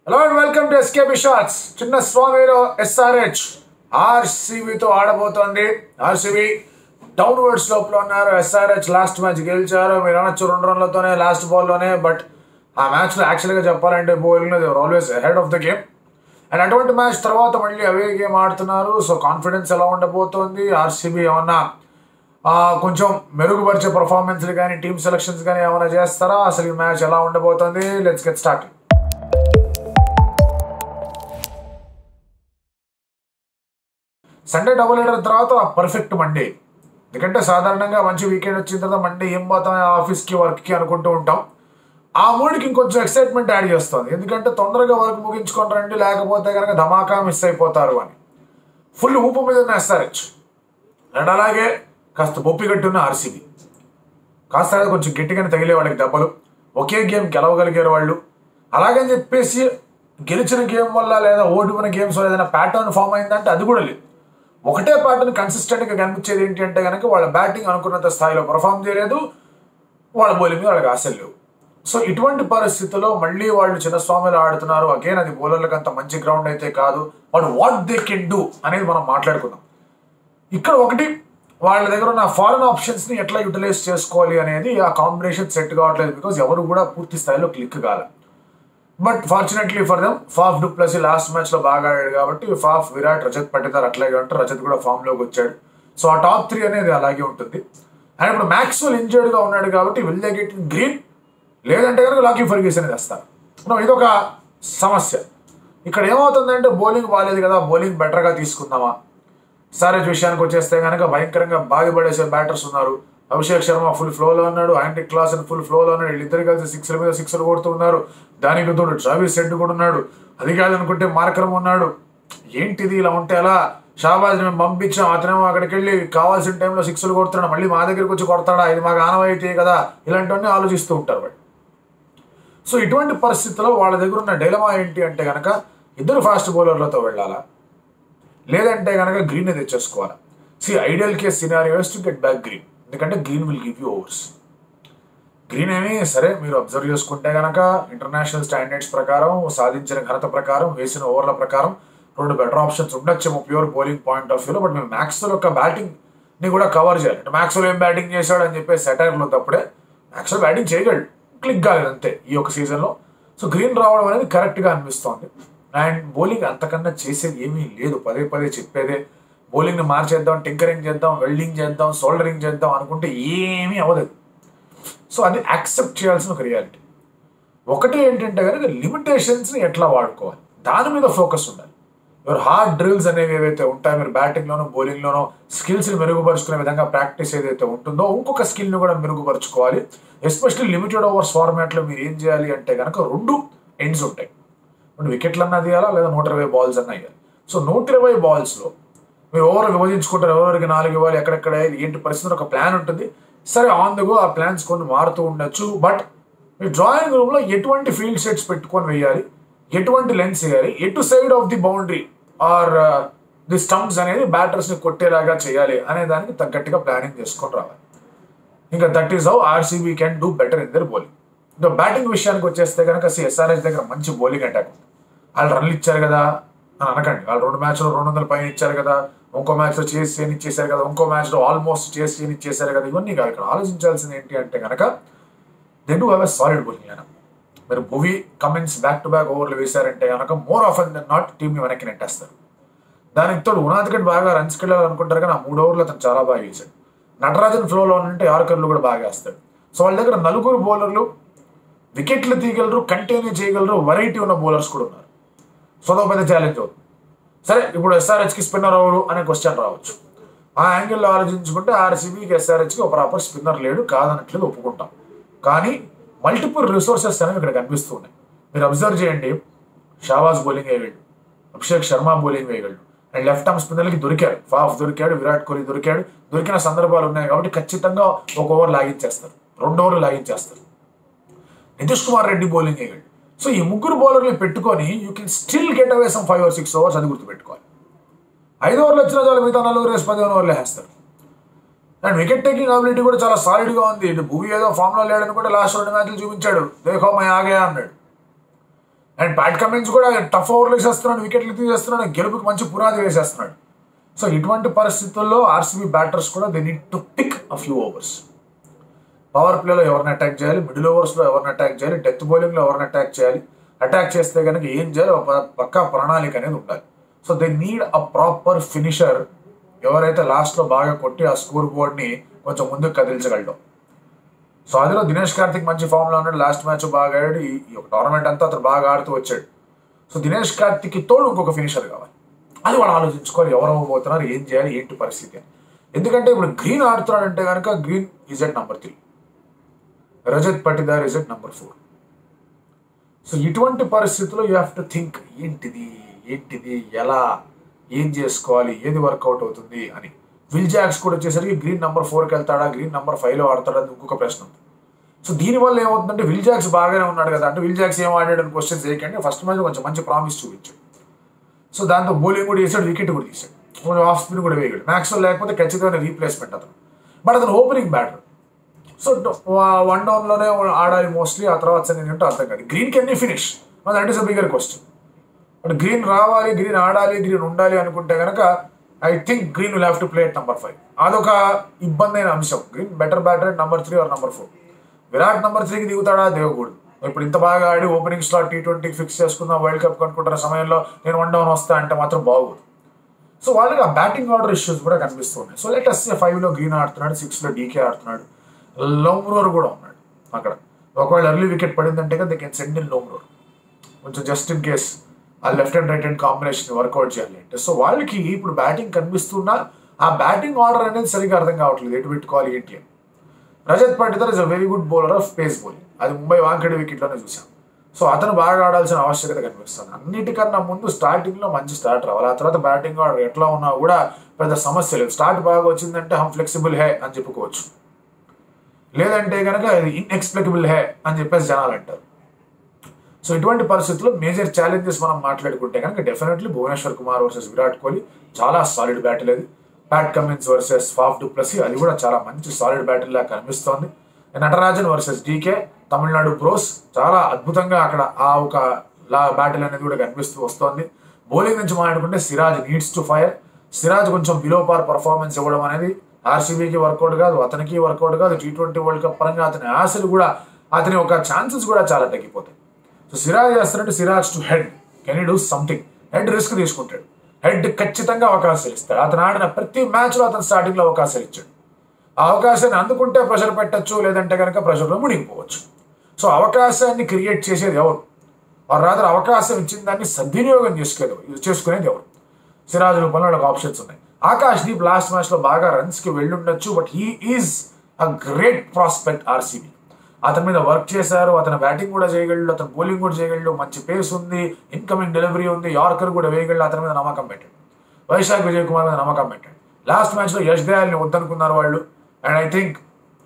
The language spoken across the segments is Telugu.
Hello and welcome to SKB shots. చిన్న స్వామిలో ఎస్ఆర్హెచ్ ఆర్సీబీతో ఆడబోతోంది. ఆర్సీబీ డౌన్వర్డ్ స్లోప్ లో ఉన్నారు. ఎస్ఆర్హెచ్ లాస్ట్ మ్యాచ్ గెలిచారు. మీరు అనొచ్చు 2 రన్లతోనే లాస్ట్ బాల్లోనే. బట్ ఆ మ్యాచ్ లో యాక్చువల్గా చెప్పాలంటే బౌలింగ్ లో they were always head of the game. And అటువంటి మ్యాచ్ తర్వాత మళ్ళీ అవే గేమ్ ఆడుతున్నారు. సో కాన్ఫిడెన్స్ ఎలా ఉండబోతోంది? ఆర్సీబీ ఏమన్నా కొంచెం మెరుగుపరిచే పర్ఫార్మెన్స్లు కానీ టీమ్ సెలక్షన్స్ కానీ ఏమైనా చేస్తారా? అసలు ఈ మ్యాచ్ ఎలా ఉండబోతోంది? Let's get start. Sunday double header తర్వాత పర్ఫెక్ట్ మండే. ఎందుకంటే సాధారణంగా మంచి వీకెండ్ వచ్చిన తర్వాత మండే ఏం పోతాం ఆఫీస్కి వర్క్కి అనుకుంటూ ఉంటాం. ఆ మూడికి ఇంకొంచెం ఎక్సైట్మెంట్ యాడ్ చేస్తుంది. ఎందుకంటే తొందరగా వర్క్ ముగించుకొని రండి, లేకపోతే కనుక ధమాకా మిస్ అయిపోతారు అని. ఫుల్ ఊపు మీద ఉన్న ఎస్ఆర్హెచ్ అండ్ అలాగే కాస్త బొప్పి కట్టి ఉన్న ఆర్సీబీ. కాస్త కొంచెం గట్టిగానే తగిలే వాళ్ళకి దెబ్బలు. ఒకే గేమ్ గెలవగలిగారు వాళ్ళు. అలాగని చెప్పేసి గెలిచిన గేమ్ వల్ల లేదా ఓడిపోయిన గేమ్స్ వల్ల ఏదైనా ప్యాటర్న్ ఫామ్ అయిందంటే అది కూడా లేదు. ఒకటే ప్యాటర్న్ కన్సిస్టెంట్గా కనిపించేది ఏంటి అంటే కనుక వాళ్ళ బ్యాటింగ్ అనుకున్నంత స్థాయిలో పర్ఫామ్ చేయలేదు, వాళ్ళ బౌలింగ్ మీద వాళ్ళకి ఆశలు లేవు. సో ఇటువంటి పరిస్థితుల్లో మళ్ళీ వాళ్ళు చిన్నస్వామిలో ఆడుతున్నారు. అగైన్ అది బౌలర్లకు అంత మంచి గ్రౌండ్ అయితే కాదు. But what they can do అనేది మనం మాట్లాడుకుందాం. ఇక్కడ ఒకటి, వాళ్ళ దగ్గర ఉన్న ఫారెన్ ఆప్షన్స్ని ఎట్లా యూటిలైజ్ చేసుకోవాలి అనేది ఆ కాంబినేషన్ సెట్ కావట్లేదు. బికాజ్ ఎవరు కూడా పూర్తి స్థాయిలో క్లిక్ కాలేదు. But fortunately for them Faf du Plessis last match లో బాగా ఆడాడు కాబట్టి ఫాఫ్, విరాట్, రజత్ పట్టిదార్ అట్లాగే ఉంటారు. రజత్ కూడా ఫామ్ లోకి వచ్చాడు. సో ఆ టాప్ 3 అనేది అలాగే ఉంటుంది. అండ్ ఇప్పుడు మ్యాక్స్వెల్ ఇంజర్డ్ గా ఉన్నాడు కాబట్టి will they get in green, లేదంటే కనుక లాకీ ఫర్గ్యూసన్ అనేది వేస్తారు. ఇదొక సమస్య. ఇక్కడ ఏమవుతుందంటే బౌలింగ్ బాగాలేదు కదా, బౌలింగ్ బెటర్గా తీసుకుందామా? ఎస్ఆర్హెచ్ విషయానికి వచ్చేస్తే కనుక భయంకరంగా బాధపడేసే బ్యాటర్స్ ఉన్నారు. అభిషేక్ శర్మ ఫుల్ ఫ్లోలో ఉన్నాడు, ఆండ్రిక్ క్లాసన్ ఫుల్ ఫ్లోలో ఉన్నాడు. వీళ్ళిద్దరు కలిసి 6ల మీద 6లు కొడుతూ ఉన్నారు. దానికి తోడు ట్రావిస్ హెడ్ కూడా ఉన్నాడు. అది కాదనుకుంటే మార్కరం ఉన్నాడు. ఏంటిది ఇలా ఉంటే అలా? షాబాజ్ మేము పంపించాం, అతనేమో అక్కడికి వెళ్ళి కావాల్సిన టైంలో 6లు కొడుతున్నాడు, మళ్ళీ మా దగ్గరికి వచ్చి కొడతాడా? ఇది మాకు ఆనవాయితీ కదా, ఇలాంటివన్నీ ఆలోచిస్తూ ఉంటారు వాళ్ళు. సో ఇటువంటి పరిస్థితుల్లో వాళ్ళ దగ్గర ఉన్న డైలమా ఏంటి అంటే కనుక ఇద్దరు ఫాస్ట్ బౌలర్లతో వెళ్ళాలా, లేదంటే కనుక గ్రీన్ తెచ్చేసుకోవాలా? Ideal case scenario to get back Green. ఎందుకంటే Green will give you overs. Green ఏమి సరే మీరు అబ్జర్వ్ చేసుకుంటే కనుక ఇంటర్నేషనల్ స్టాండర్డ్స్ ప్రకారం, సాధించిన ఘనత ప్రకారం, వేసిన ఓవర్ల ప్రకారం 2 బెటర్ ఆప్షన్స్ ఉండొచ్చేమో ప్యూర్ బౌలింగ్ పాయింట్ ఆఫ్ వ్యూలో. బట్ మేము మ్యాక్స్వెల్ యొక్క బ్యాటింగ్ ని కూడా కవర్ చేయాలి. అంటే మ్యాక్స్వెల్ ఏం బ్యాటింగ్ చేశాడు అని చెప్పేసి సెటైర్లో తప్పుడే. మ్యాక్స్వెల్ బ్యాటింగ్ చేయగలడు, క్లిక్ కాలేదు అంతే ఈ ఒక సీజన్లో. సో గ్రీన్ రావడం అనేది కరెక్ట్గా అనిపిస్తోంది. అండ్ బౌలింగ్ అంతకన్నా చేసేది ఏమీ లేదు. పదే పదే చెప్పేదే, బౌలింగ్ని మార్చేద్దాం, టింకరింగ్ చేద్దాం, వెల్డింగ్ చేద్దాం, సోల్డరింగ్ చేద్దాం అనుకుంటే ఏమీ అవ్వదు. సో అది యాక్సెప్ట్ చేయాల్సిన ఒక రియాలిటీ. ఒకటి ఏంటంటే కనుక లిమిటేషన్స్ని ఎట్లా వాడుకోవాలి, దాని మీద ఫోకస్ ఉండాలి. ఎవరు హార్డ్ డ్రిల్స్ అనేవి ఏవైతే ఉంటాయో, మీరు బ్యాటింగ్లోనో బౌలింగ్లోనో స్కిల్స్ని మెరుగుపరుచుకునే విధంగా ప్రాక్టీస్ ఏదైతే ఉంటుందో ఇంకొక స్కిల్ని కూడా మెరుగుపరుచుకోవాలి. ఎస్పెషల్లీ లిమిటెడ్ ఓవర్స్ ఫార్మాట్లో మీరు ఏం చేయాలి అంటే కనుక 2 ఎండ్స్ ఉంటాయి. 2 వికెట్లు అన్నా తీయాలా, లేదా 120 బాల్స్ అన్నా వేయాలి. సో 120 బాల్స్లో మీరు ఓవర్ విభజించుకుంటారు. ఎవరెవరికి 4 ఇవ్వాలి, ఎక్కడెక్కడ ఏంటి పరిస్థితి ఒక ప్లాన్ ఉంటుంది. సరే ఆన్ ద గో ఆ ప్లాన్స్ కొన్ని మారుతూ ఉండొచ్చు. బట్ మీ డ్రాయింగ్ రూమ్లో ఎటువంటి ఫీల్డ్ సెట్స్ పెట్టుకొని వేయాలి, ఎటువంటి లెన్స్ వేయాలి, ఎటు side of the boundary are the stumps అనేది బ్యాటర్స్ని కొట్టేలాగా చేయాలి అనే దానికి తగ్గట్టుగా ప్లానింగ్ చేసుకొని రావాలి. ఇంకా that is how RCB can do better in their bowling. ఇంకా బ్యాటింగ్ విషయానికి వచ్చేస్తే కనుక ఎస్ఆర్హెచ్ దగ్గర మంచి బౌలింగ్ అటాక్ ఉంది. వాళ్ళు రన్లు ఇచ్చారు కదా అని అనకండి. వాళ్ళు 2 మ్యాచ్లో 200 పైన ఇచ్చారు కదా, ఇంకో మ్యాచ్లో చేసి చేయనిచ్చేసారు కదా, ఇంకో మ్యాచ్లో ఆల్మోస్ట్ చేసి చేయనిచ్చేసారు కదా. ఇవన్నీ కాదు. ఇక్కడ ఆలోచించాల్సింది ఏంటి అంటే కనుక they do have a solid bowling lineup. మీరు భువి, కమిన్స్ బ్యాక్ టు బ్యాక్ ఓవర్లు వేశారంటే కనుక మోర్ ఆఫెన్ దెన్ నాట్ టీంని వెనక్కి నెట్టేస్తారు. దానికి తోడు ఉనాద్కట్ బాగా రన్స్కి వెళ్ళాలనుకుంటారు కానీ ఆ 3 ఓవర్లు అతను చాలా బాగా వేశాడు. నటరాజన్ ఫ్లోలో ఉంటే యార్కర్లు కూడా బాగా వేస్తాడు. సో వాళ్ళ దగ్గర 4 బౌలర్లు వికెట్లు తీయగలరు, కంటిన్యూ చేయగలరు, వెరైటీ ఉన్న బౌలర్స్ కూడా ఉన్నారు. సో అదొక పెద్ద ఛాలెంజ్ అవుతుంది. సరే ఇప్పుడు ఎస్ఆర్హెచ్కి స్పిన్నర్ ఎవరు అనే క్వశ్చన్ రావచ్చు. ఆ యాంగిల్లో ఆలోచించుకుంటే ఆర్సీబీకి ఎస్ఆర్హెచ్కి ఒక ప్రాపర్ స్పిన్నర్ లేడు, కాదనట్లేదు, ఒప్పుకుంటాం. కానీ మల్టిపుల్ రిసోర్సెస్ అనేవి ఇక్కడ కనిపిస్తూ ఉన్నాయి. మీరు అబ్జర్వ్ చేయండి, షాబాజ్ బౌలింగ్ వేయగలడు, అభిషేక్ శర్మ బౌలింగ్ వేయగలడు, అండ్ లెఫ్ట్ ఆర్మ్ స్పిన్నర్లకి దొరికాడు, ఫాఫ్ దొరికాడు, విరాట్ కోహ్లీ దొరికాడు. దొరికిన సందర్భాలు ఉన్నాయి కాబట్టి ఖచ్చితంగా 1 ఓవర్ లాగించేస్తారు, 2 ఓవర్లు లాగించేస్తారు. నితీష్ కుమార్ రెడ్డి బౌలింగ్ వేయగలడు. సో ఈ 3 బౌలర్లు పెట్టుకొని you can still get away some 5 or 6 overs. అది గుర్తుపెట్టుకోవాలి. 5 ఓవర్లు వచ్చిన చాలు, మిగతా 4 రేసి 15 ఓవర్లు వేస్తారు. అండ్ వికెట్ టేకింగ్ అబిలిటీ కూడా చాలా సాలిడ్గా ఉంది. భూమి ఏదో ఫామ్లో లేడని కూడా లాస్ట్ 2 మ్యాచ్లు చూపించాడు. దేఖో మై ఆగే అన్నాడు. అండ్ ప్యాట్ కమిన్స్ కూడా టఫ్ ఓవర్లు వేసేస్తున్నాడు, వికెట్లు తీసేస్తున్నాడు, గెలుపుకి మంచి పునాది వేసేస్తున్నాడు. సో ఇటువంటి పరిస్థితుల్లో ఆర్సీబీ బ్యాటర్స్ కూడా they need to pick a few overs. Power ప్లేలో ఎవరిని అటాక్ చేయాలి, మిడిల్ ఓవర్స్లో ఎవరిని అటాక్ చేయాలి, డెత్ బౌలింగ్లో ఎవరిని అటాక్ చేయాలి, అటాక్ చేస్తే కనుక ఏం చేయాలి, ఒక పక్కా ప్రణాళిక అనేది ఉండాలి. So they need a proper finisher, ఎవరైతే లాస్ట్లో బాగా కొట్టి ఆ స్కోర్ బోర్డ్ని కొంచెం ముందుకు కదిలించగలడం. సో అదిలో దినేష్ కార్తిక్ మంచి ఫామ్లో ఉన్నాడు, లాస్ట్ మ్యాచ్ బాగా ఆడాడు, ఈ ఒక టోర్నమెంట్ అంతా అతను బాగా ఆడుతూ వచ్చాడు. సో దినేష్ కార్తిక్కి తోడు ఇంకొక ఫినిషర్ కావాలి. అది వాళ్ళు ఆలోచించుకోవాలి, ఎవరు అవ్వబోతున్నారు, ఏం చేయాలి, ఏంటి పరిస్థితి అని. ఎందుకంటే ఇప్పుడు గ్రీన్ ఆడుతున్నాడంటే కనుక green is at number 3, Rajat Patidar is at number 4. So ఇటువంటి పరిస్థితుల్లో యూ హ్యావ్ టు థింక్ ఏంటిది ఎలా, ఏం చేసుకోవాలి, ఏది వర్కౌట్ అవుతుంది అని. విల్ జాక్స్ కూడా వచ్చేసరికి గ్రీన్ నంబర్ 4కి వెళ్తాడా, గ్రీన్ నంబర్ 5లో ఆడతాడా అని ఇంకొక ప్రశ్న ఉంది. సో దీనివల్ల ఏమవుతుందంటే విల్ జాక్స్ బాగానే ఉన్నాడు కదా అంటే విల్ జాక్స్ ఏం ఆడాడు అని క్వశ్చన్స్ చేయకండి. ఫస్ట్ మ్యాచ్ కొంచెం మంచి ప్రామిస్ చూపించాడు. సో దాంతో బౌలింగ్ కూడా చేశాడు, వికెట్ కూడా తీశాడు, ఆఫ్ స్పిన్ కూడా వేయగలడు. మ్యాక్స్వెల్ లేకపోతే ఖచ్చితంగా రీప్లేస్మెంట్ అతను. బట్ అతను ఓపెనింగ్ బ్యాటర్. సో 1 డౌన్లోనే ఆడాలి మోస్ట్లీ. ఆ తర్వాత సంగతి ఏంటో అర్థం కాదు. Green can finish, that is a bigger question. But Green రావాలి, గ్రీన్ ఆడాలి, గ్రీన్ ఉండాలి అనుకుంటే కనుక I think Green will have to play at number 5. అదొక ఇబ్బంది అయిన అంశం. Green better batter at number 3 or number 4. Virat number 3కి దిగుతాడా, దిగకూడదు. ఇప్పుడు ఇంత బాగా ఆడి ఓపెనింగ్ స్లాట్ T20 ఫిక్స్ చేసుకుందాం, వరల్డ్ కప్ అనుకుంటున్న సమయంలో నేను 1 డౌన్ వస్తా అంటే మాత్రం బాగోదు. సో వాళ్ళకి ఆ బ్యాటింగ్ ఆర్డర్ ఇష్యూస్ కూడా కనిపిస్తున్నాయి. సో లెట్ అస్ సే 5లో గ్రీన్ ఆడుతున్నాడు, 6లో డీకే ఆడుతున్నాడు, లోమ్రోర్ కూడా ఉన్నాడు అక్కడ. ఒకవేళ ఎర్లీ వికెట్ పడిందంటే కదా they can send in Lomror, కొంచెం జస్ట్ ఇన్ కేస్ ఆ left and right hand combination work out చేయాలి అంటే. సో వాళ్ళకి ఇప్పుడు బ్యాటింగ్ కనిపిస్తున్నా ఆ బ్యాటింగ్ ఆర్డర్ అనేది సరిగ్గా అర్థం కావట్లేదు, ఎటు పెట్టుకోవాలి ఏంటి అని. Rajat Patidar is a very good bowler of pace bowling, అది ముంబై వాంఖేడే వికెట్లోనే చూసాం. సో అతను బాగా ఆడాల్సిన ఆవశ్యకత కనిపిస్తుంది. అన్నిటికన్నా ముందు స్టార్టింగ్లో మంచి స్టార్ట్ రావాలి, ఆ తర్వాత బ్యాటింగ్ ఆర్డర్ ఎట్లా ఉన్నా కూడా పెద్ద సమస్య లేదు. స్టార్ట్ బాగా వచ్చిందంటే హమ్ ఫ్లెక్సిబుల్ హే అని చెప్పుకోవచ్చు, లేదంటే కనుక ఇది ఇన్ఎక్స్ప్లికబుల్ హే అని చెప్పేసి జనాలు అంటారు. సో ఇటువంటి పరిస్థితుల్లో మేజర్ ఛాలెంజెస్ మనం మాట్లాడుకుంటే కనుక డెఫినెట్లీ భువనేశ్వర్ కుమార్ వర్సెస్ విరాట్ కోహ్లీ చాలా సాలిడ్ బ్యాటిల్ అది. Pat Cummins versus Faf du Plessis, అది కూడా చాలా మంచి సాలిడ్ బ్యాటిల్ లాగా కనిపిస్తోంది. Natarajan versus DK, Tamil Nadu bros, చాలా అద్భుతంగా అక్కడ ఆ ఒక బ్యాటిల్ అనేది కూడా కనిపిస్తూ వస్తోంది. బౌలింగ్ నుంచి మాట్లాడుకుంటే Siraj needs to fire. Siraj కొంచెం బిలో పార్ పర్ఫార్మెన్స్ ఇవ్వడం అనేది ఆర్సీబీకి వర్కౌట్ కాదు, అతనికి వర్కౌట్ కాదు. T20 వరల్డ్ కప్ పరంగా అతని ఆశలు కూడా, అతని ఒక ఛాన్సెస్ కూడా చాలా తగ్గిపోతాయి. సో సిరాజ్ చేస్తారంటే Siraj to head, can you do something. Head risk తీసుకుంటాడు, హెడ్ ఖచ్చితంగా అవకాశాలు ఇస్తాడు. అతను ఆడిన ప్రతి మ్యాచ్లో అతను స్టార్టింగ్లో అవకాశాలు ఇచ్చాడు. ఆ అవకాశాన్ని అందుకుంటే ప్రెషర్ పెట్టచ్చు, లేదంటే కనుక ప్రెషర్లో మునిగిపోవచ్చు. సో అవకాశాన్ని క్రియేట్ చేసేది ఎవరు, వారు రాత్రి అవకాశం ఇచ్చిన దాన్ని సద్వినియోగం చేసుకునేది ఎవరు? సిరాజ్ రూపంలో ఒక ఆప్షన్స్ ఉన్నాయి. ఆకాష్ దీప్ లాస్ట్ మ్యాచ్లో బాగా రన్స్కి వెళ్ళుండొచ్చు, but he is a great prospect RCB. అతని మీద వర్క్ చేశారు, అతను బ్యాటింగ్ కూడా చేయగలడు, అతను బౌలింగ్ కూడా చేయగలడు, మంచి పేస్ ఉంది, ఇన్కమింగ్ డెలివరీ ఉంది, యార్కర్ కూడా వేయగలడు. అతని మీద నమ్మకం పెట్టాడు. వైశాఖ్ విజయ్ కుమార్ మీద నమ్మకం పెట్టాడు. లాస్ట్ మ్యాచ్లో యష్ దయాల్ని వద్దనుకున్నారు వాళ్ళు, అండ్ ఐ థింక్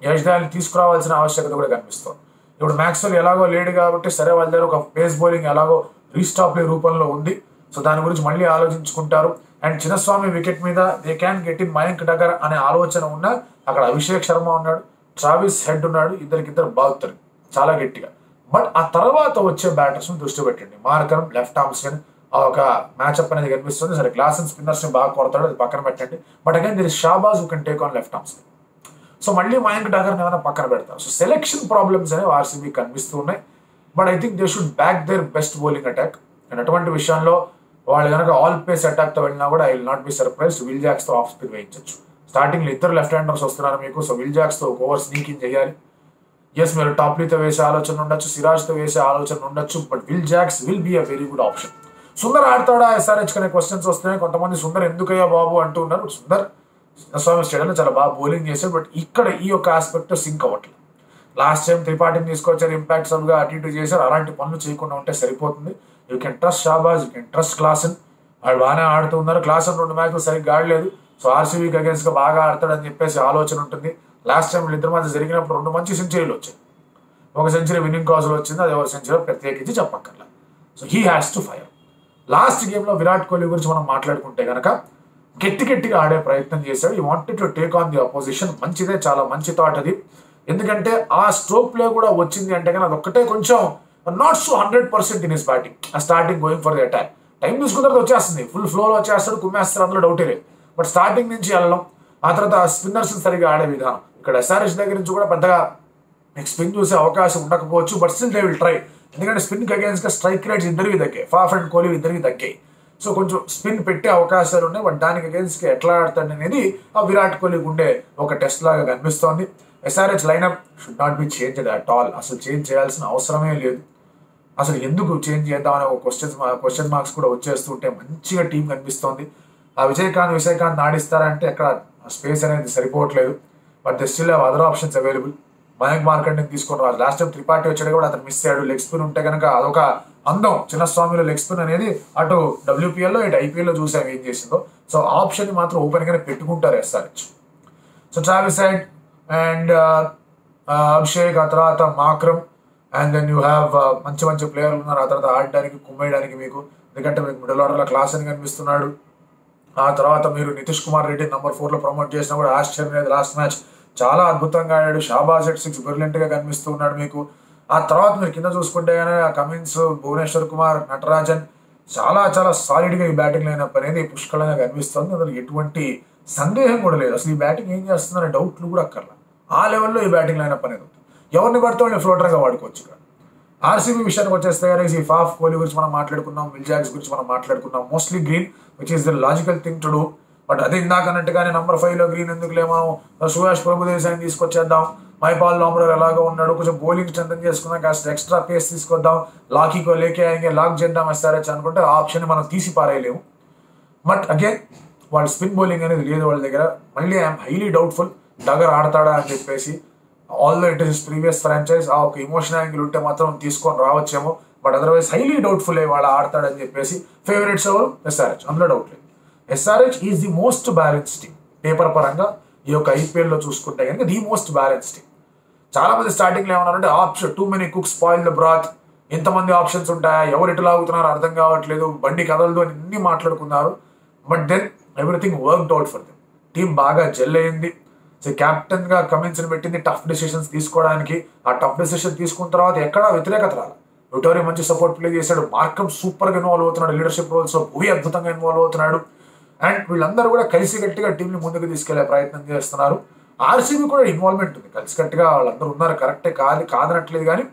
యష్ దయాల్ని తీసుకురావాల్సిన ఆవశ్యకత కూడా కనిపిస్తుంది. ఇప్పుడు మ్యాక్స్వెల్ ఎలాగో లేడు కాబట్టి సరే వాళ్ళ దగ్గర ఒక పేస్ బౌలింగ్ ఎలాగో రీస్టాప్ రూపంలో ఉంది. సో దాని గురించి మళ్ళీ ఆలోచించుకుంటారు. అండ్ చిన్నస్వామి వికెట్ మీద they can get in Mayank Dagar అనే ఆలోచన ఉన్నా అక్కడ అభిషేక్ శర్మ ఉన్నాడు, ట్రావిస్ హెడ్ ఉన్నాడు, ఇద్దరికిద్దరు బాగుతారు చాలా గట్టిగా. బట్ ఆ తర్వాత వచ్చే బ్యాటర్స్ని దృష్టి పెట్టండి. మార్కరం, లెఫ్ట్ ఆర్మ్ స్పిన్, ఒక మ్యాచ్అప్ అనేది కనిపిస్తుంది. సరే గ్లాసన్ స్పిన్నర్స్ని బాగా కొడతాడు, అది పక్కన పెట్టండి. But again there is Shahbaz who can take on left arm spin. So మళ్ళీ మయాంక్ డగర్ని ఏమైనా పక్కన పెడతారు. సో సెలెక్షన్ ప్రాబ్లమ్స్ అనేవి ఆర్సీబీ కనిపిస్తూ ఉన్నాయి. But I think they should back their best bowling attack. And అటువంటి విషయంలో వాళ్ళు కనుక ఆల్ పేస్ అటాక్తో వెళ్ళినా కూడా I will not be surprised. Will జాక్స్తో ఆఫ్ స్పిన్ వేయించవచ్చు. స్టార్టింగ్లో ఇద్దరు లెఫ్ట్ హ్యాండర్స్ వస్తున్నారు మీకు. సో విల్ జాక్స్తో ఒక ఓవర్ స్నీకింగ్ చేయాలి. ఎస్, మీరు టాప్లీతో వేసే ఆలోచన ఉండొచ్చు, సిరాజ్తో వేసే ఆలోచన ఉండొచ్చు, but Will Jacks will be a very good option. Sundar ఆడతాడా ఎస్ఆర్హెచ్ అనే క్వశ్చన్స్ వస్తున్నాయి. కొంతమంది సుందర్ ఎందుకయ్యా బాబు అంటూ ఉన్నారు. సుందర్ స్వామి స్టేడియంలో చాలా బాగా బౌలింగ్ చేశాడు, బట్ ఇక్కడ ఈ యొక్క ఆస్పెక్ట్ సింక్ అవ్వట్లేదు. లాస్ట్ టైం త్రిపాఠిని తీసుకొచ్చారు, ఇంపాక్ట్ సబ్గా అటు ఇటు చేశారు. అలాంటి పనులు చేయకుండా ఉంటే సరిపోతుంది. You can trust Shahbaz, you can trust Klaasen. వాళ్ళు బాగానే ఆడుతూ ఉన్నారు. క్లాసన్ 2 మ్యాచ్లు సరిగ్గా ఆడలేదు. సో ఆర్సీబీకి అగేన్స్ట్గా బాగా ఆడతాడని చెప్పేసి ఆలోచన ఉంటుంది. లాస్ట్ టైం వీళ్ళిద్దరి మధ్య జరిగినప్పుడు 2 మంచి సెంచరీలు వచ్చాయి. ఒక సెంచరీ విన్నింగ్ కాజ్లో వచ్చింది, అది ఎవరి సెంచరీ ప్రత్యేకించి చెప్పక్కర్లా. So he has to fire. Last గేమ్లో విరాట్ కోహ్లీ గురించి మనం మాట్లాడుకుంటే కనుక గట్టిగా ఆడే ప్రయత్నం చేశాడు. ఈ wanted to take on the opposition. మంచిదే, చాలా మంచి థాట్ అది. ఎందుకంటే ఆ స్ట్రోక్ ప్లే కూడా వచ్చింది అంటే కానీ అది ఒక్కటే కొంచెం not so 100% in his batting. ఆ starting going for the attack time తీసుకున్న తర్వాత వచ్చేస్తుంది, ఫుల్ ఫ్లోలో వచ్చేస్తాడు, కుమ్మేస్తారు, అందులో డౌటే లేదు. బట్ స్టార్టింగ్ నుంచి వెళ్ళడం, ఆ తర్వాత స్పిన్నర్స్ సరిగా ఆడే విధానం, ఇక్కడ ఎస్ఆర్హెచ్ దగ్గర నుంచి కూడా పెద్దగా మీకు స్పిన్ చూసే అవకాశం ఉండకపోవచ్చు. But still they will try, ఎందుకంటే స్పిన్కి అగేన్స్ట్గా స్ట్రైక్ రేట్స్ ఇద్దరికి తగ్గాయి, ఫాఫ్ అండ్ కోహ్లీ ఇద్దరికి తగ్గాయి. సో కొంచెం స్పిన్ పెట్టే అవకాశాలు ఉన్నాయి. బట్ దానికి అగేన్స్ట్గా ఎట్లా ఆడతాడు అనేది ఆ విరాట్ కోహ్లీకి ఉండే ఒక టెస్ట్ లాగా కనిపిస్తోంది. SRH lineup should not be changed at all. అసలు చేంజ్ చేయాల్సిన అవసరమే లేదు. అసలు ఎందుకు చేంజ్ చేద్దామనే ఒక క్వశ్చన్ మార్క్స్ కూడా వచ్చేస్తుంటే మంచిగా టీం కనిపిస్తోంది. ఆ విజయకాంత్ ఆడిస్తారంటే ఎక్కడ స్పేస్ అనేది సరిపోవట్లేదు. But they still have other options available. Mayank మార్కండేని తీసుకుని రాదు. లాస్ట్ టైం త్రిపాఠి వచ్చాడు కూడా అతను మిస్ అయ్యాడు. లెగ్ స్పిన్ ఉంటే కనుక అదొక అందం. చిన్నస్వామిలో లెగ్ స్పిన్ అనేది అటు WPL లో ఇటు IPL లో చూసాం ఏం చేసిందో. సో ఆప్షన్ మాత్రం ఓపెన్ గానే పెట్టుకుంటారు SRH. So Travis Head and Abhishek, ఆ తర్వాత Markram, and then you have మంచి మంచి ప్లేయర్లు ఉన్నారు. ఆ తర్వాత ఆడడానికి కుమ్మేయడానికి మీకు, ఎందుకంటే మీకు మిడిల్ ఆర్డర్లో క్లాస్ అని కనిపిస్తున్నాడు. ఆ తర్వాత మీరు నితీష్ కుమార్ రెడ్డి నంబర్ 4 లో ప్రమోట్ చేసినా కూడా ఆశ్చర్యం లేదు. లాస్ట్ మ్యాచ్ చాలా అద్భుతంగా ఆడాడు. షాబాజ్ ఎట్ 6 బ్రిలియంట్ గా కనిపిస్తూ ఉన్నాడు మీకు. ఆ తర్వాత మీరు కింద చూసుకుంటే కానీ కమిన్స్, భువనేశ్వర్ కుమార్, నటరాజన్ చాలా చాలా సాలిడ్ గా ఈ బ్యాటింగ్ లైనప్ అనేది పుష్కలంగా కనిపిస్తుంది. అందులో ఎటువంటి సందేహం కూడా లేదు. అసలు ఈ బ్యాటింగ్ ఏం చేస్తుందనే డౌట్లు కూడా అక్కర్లా. ఆ లెవెల్లో ఈ బ్యాటింగ్ లైనప్ అనేది ఉంది. ఎవరిని పడితే వాళ్ళు ఫ్లోటర్గా వాడుకోవచ్చు ఇక్కడ. ఆర్సీబీ విషయానికి వచ్చేస్తే ఈ ఫాఫ్, కోహ్లీ గురించి మనం మాట్లాడుకున్నాం, విల్ జాక్స్ గురించి మనం మాట్లాడుకున్నాం. Mostly green, which is the logical thing to do. But అదే ఇందాక అన్నట్టుగానే నంబర్ 5 లో గ్రీన్ ఎందుకులే, మనం సుభాష్ ప్రభుదేశాన్ని తీసుకొచ్చేద్దాం, మైపాల్ లాంబ్రర్ ఎలాగో ఉన్నాడు, కొంచెం బౌలింగ్ స్ట్రెంథన్ చేసుకుందాం, కాస్త ఎక్స్ట్రా పేస్ తీసుకొద్దాం, లాకీకో లేకే లాక్ చేద్దాం ఎస్ఆర్హెచ్ అనుకుంటే ఆ ఆప్షన్ మనం తీసి పారేయలేము. బట్ అగైన్ వాళ్ళ స్పిన్ బౌలింగ్ అనేది లేదు వాళ్ళ దగ్గర. మళ్ళీ ఐఎమ్ హైలీ డౌట్ఫుల్ డగర్ ఆడతాడా అని చెప్పేసి. Although it is previous franchise, ఆ ఒక ఇమోషనల్ యాంగిల్ ఉంటే మాత్రం తీసుకొని రావచ్చేమో. బట్ అదర్వైజ్ హైలీ డౌట్ఫుల్ వాళ్ళు ఆడతాడని చెప్పేసి. ఫేవరెట్స్ ఎవరు? ఎస్ఆర్హెచ్, అందులో డౌట్ లేదు. SRH is the most balance team paper పరంగా. ఈ యొక్క IPL లో చూసుకుంటే కనుక ది మోస్ట్ బ్యాలెన్స్ టీమ్. చాలా మంది స్టార్టింగ్ లో ఏమన్నారంటే option too many cooks spoil the బ్రాత్, ఇంతమంది ఆప్షన్స్ ఉంటాయా, ఎవరు ఎటు లాగుతున్నారో అర్థం కావట్లేదు, బండి కదలదు అని అన్ని మాట్లాడుకున్నారు. But then everything worked out for them. Team బాగా జెల్ అయింది. సో కెప్టెన్ గా కమిన్స్ పెట్టింది టఫ్ డెసిషన్స్ తీసుకోవడానికి. ఆ టఫ్ డెసిషన్ తీసుకున్న తర్వాత ఎక్కడా వ్యతిరేకత రాలి. విటోరీ మంచి సపోర్ట్ ప్లే చేశాడు, మార్కమ్ సూపర్ గా ఇన్వాల్వ్ అవుతున్నాడు లీడర్షిప్ రోల్స్ లో, భూమి అద్భుతంగా ఇన్వాల్వ్ అవుతున్నాడు. అండ్ వీళ్ళందరూ కూడా కలిసికట్టుగా టీంని ముందుకు తీసుకెళ్లే ప్రయత్నం చేస్తున్నారు. ఆర్సీబీ కూడా ఇన్వాల్వ్మెంట్ ఉంది, కలిసికట్టుగా వాళ్ళందరూ ఉన్నారు. కరెక్టే, కాదనట్లేదు. కానీ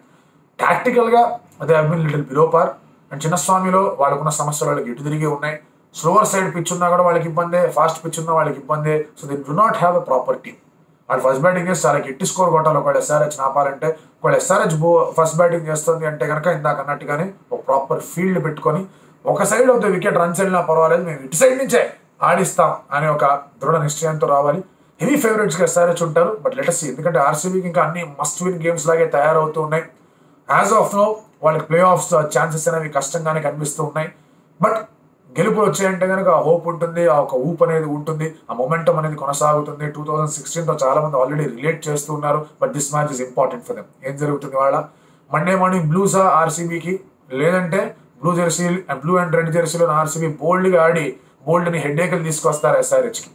టాక్టికల్ గా అదే అభిన్ లిటిల్ బిలో పార్. అండ్ చిన్నస్వామిలో వాళ్ళకున్న సమస్యలు వాళ్ళకి ఎటు తిరిగి ఉన్నాయి. స్లోవర్ సైడ్ పిచ్ ఉన్నా కూడా వాళ్ళకి ఇబ్బందే, ఫాస్ట్ పిచ్ ఉన్నా వాళ్ళకి ఇబ్బందే. So they do not have a proper team. వాళ్ళు ఫస్ట్ బ్యాటింగ్ చేస్తే చాలా గట్టి స్కోర్ కొట్టాలి. ఒకవేళ ఎస్ఆర్హెచ్ ఆపాలంటే, ఒకవేళ ఎస్ఆర్హెచ్ ఫస్ట్ బ్యాటింగ్ చేస్తుంది అంటే కనుక ఇందాక అన్నట్టుగానే ఒక ప్రాపర్ ఫీల్డ్ పెట్టుకొని ఒక side of the wicket runs వెళ్ళినా పర్వాలేదు, మేము ఇటు సైడ్ నుంచే ఆడిస్తాం అనే ఒక దృఢ నిశ్చయంతో రావాలి. హెవీ ఫేవరెట్స్ గా ఎస్ఆర్హెచ్ ఉంటారు. బట్ లెట్ us see, ఎందుకంటే ఆర్సీబీకి ఇంకా అన్ని మస్ట్ విన్ గేమ్స్ లాగే తయారవుతూ ఉన్నాయి. యాజ్ ఆఫ్ నో వాళ్ళకి ప్లే ఆఫ్స్ ఛాన్సెస్ అనేవి కష్టంగానే కనిపిస్తూ ఉన్నాయి. బట్ గెలుపులు వచ్చాయంటే కనుక హోప్ ఉంటుంది, ఆ ఒక ఊప్ అనేది ఉంటుంది, ఆ మొమెంటం అనేది కొనసాగుతుంది. 2016తో చాలా మంది ఆల్రెడీ రిలేట్ చేస్తూ ఉన్నారు. But this match is important for them. ఏం జరుగుతుంది వాళ్ళ మండే మార్నింగ్ బ్లూసా ఆర్సీబీకి, లేదంటే బ్లూ అండ్ రెడ్ జెర్సీలో ఆర్సీబీ బోల్డ్ గా ఆడి బోల్డ్ ని హెడ్ ఏకలు తీసుకొస్తారు ఎస్ఆర్హెచ్ కి.